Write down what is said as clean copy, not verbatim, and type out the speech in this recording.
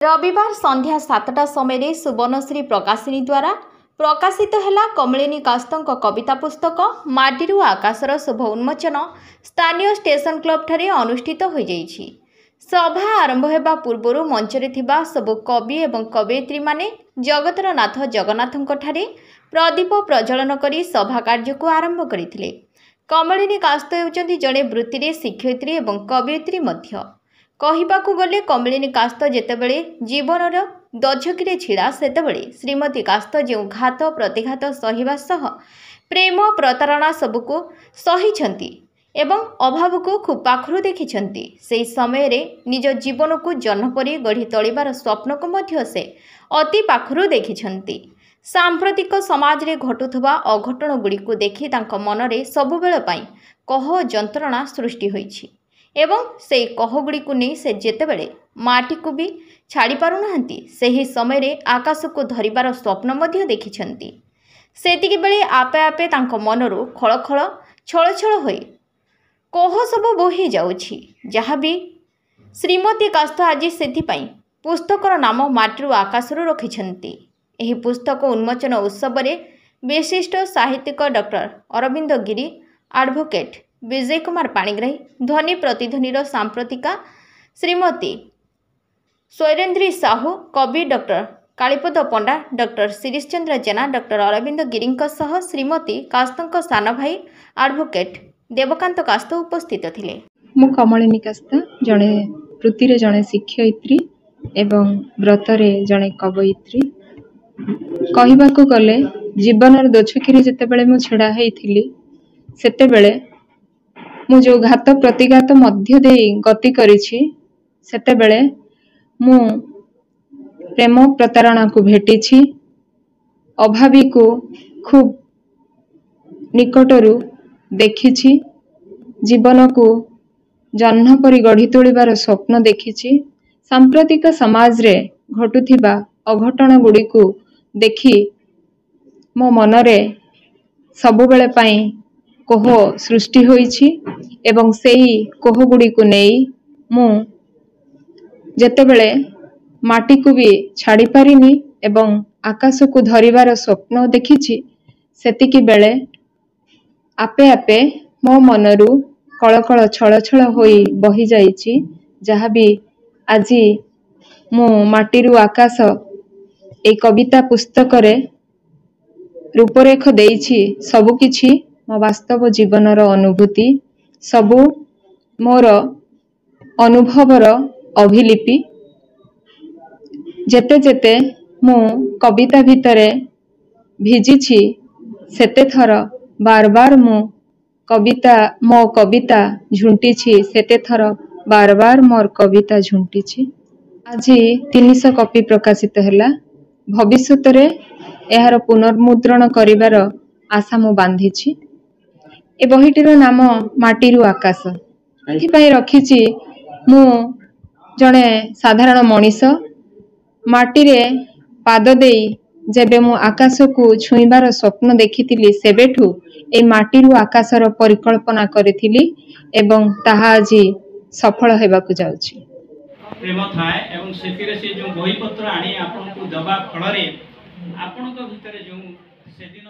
रविवार संध्या 7टा समय सुवर्णश्री प्रकाशिनी द्वारा प्रकाशित है कमलिनी कास्तों कविता पुस्तक माटीरू आकाशर शुभ उन्मोचन स्थानीय स्टेशन क्लब ठारे अनुष्ठित हो जाइछि। सभा आरंभ होगा पूर्वर मंचरे थिबा सबु कवि एवं कवयित्री माने जगतर नाथ जगन्नाथों ठारे प्रदीप प्रज्वलन करी सभा कार्य को आरंभ करथिले। कमलिनी कास्त हेउचंती जड़े वृत्ति शिक्षयित्री एवं कवयित्री मध्य। कहबाकू गले कमलिनी कास्त जेतेबेले जीवनर दक्षकिरे छिड़ा सेतेबेले श्रीमती कास्त जो घात प्रतिघात सहिबा सह प्रेम प्रतारणा सबको सहिछंती एवं अभाव को खूब पाखरु देखिछंती। सेही समय रे निज जीवन को जन्म परी गढ़ी तोलिबार स्वप्न को मध्य से अति पाखरु देखिछंती। सांप्रतिक समाज रे घटुथबा अघटन गुडी को देखि तांको मनरे सबुबेल पई कह जंत्रणा सृष्टि होईछि एवं से कहगुड़ी को नहीं से जेतेबेले माटी को भी छाड़ी पारु नाहंती सेही समय रे आकाश को धरिबार स्वप्न मध्य देखिछंती। सेतिकी बेले आपे आपे तांको मनरु खळखळ छळछळ होई कह सब बोही जाउछि। जहाँ भी श्रीमती कास्त आज सेथिपाई पुस्तकर नाम माटीरू आकाशरू रखिछंती। एही पुस्तक उन्मोचन उत्सव रे विशिष्ट साहित्यिक डॉक्टर अरविंद गिरी, एडवोकेट विजय कुमार पाणिग्राही, ध्वनि प्रतिध्वनिर सांप्रतिका श्रीमती स्वैरेन्द्री साहू, कवि डॉक्टर कालीपद पंडा, डॉक्टर शिरीष चंद्र जेना, डॉक्टर अरविंद गिरी सह श्रीमती कास्तों सान भाई एडवोकेट देवकांत कास्त उपस्थित थिले। मु कमलिनी कास्त जड़े वृत्ति जड़े शिक्षयित्री एवं व्रतरे जड़े कवयित्री। कहबाकू गले जीवनर दोछकिरे जेतेबेले मु छिड़ा हेइथिली सेतेबेले मु जो घात प्रतिघात मध्य दे गति करिछि सेतेबेले मु प्रेम प्रतारणा को भेटिछि। अभावी को खूब निकटरू देखिछि। जीवन को जन्म परी गढ़ी तोलिबार स्वप्न देखिछि। सांप्रतिक समाज रे घटुथिबा अघटन गुडी को देखि मो मनरे सबुबेले पई कोह सृष्टि होईछि एवं सेही कोह गुडी को नेई मु जेतेबेले माटी को भी छाड़ी पारिनी एवं आकाश को धरिबार स्वप्न देखिछि सेतिकी बेले आपे आपे मो मनरु कळकळ छळछळ होई बही जाइछि। जहाँ भी आज मु माटीरू आकाश ए कविता पुस्तक रे रूपरेख देइछि सबु किछि मो वास्तव जीवनर अनुभूति सबु मोर अनुभवर अभिलिपि। जेते जेते मु कविता भितरे भिजिछि सेते थर बार बार मु मो कविता झुंटिछि सेते थर बार बार मोर कविता झुंटिछि। आज 300 कॉपी प्रकाशित हैला। भविष्यत रे एहार पुनर्मुद्रण करिवार आशा मु बांधिछि। ए बहिटीर नाम माटीरू आकाश एथिपाई रखिछि। मु जणे साधारण मनीष माटी रे पाद देई जेबे मु आकाश को छुईबार स्वप्न देखिथिली सेबेठू ए माटीरू आकाशर परिकल्पना करिथिली एवं ताहा आज सफल हेबाकू जाउछि। प्रेम थाए एवं सेतिरे से जो बही पत्र आनी आपन को दबा फल रे आपन को भितरे जो से दिन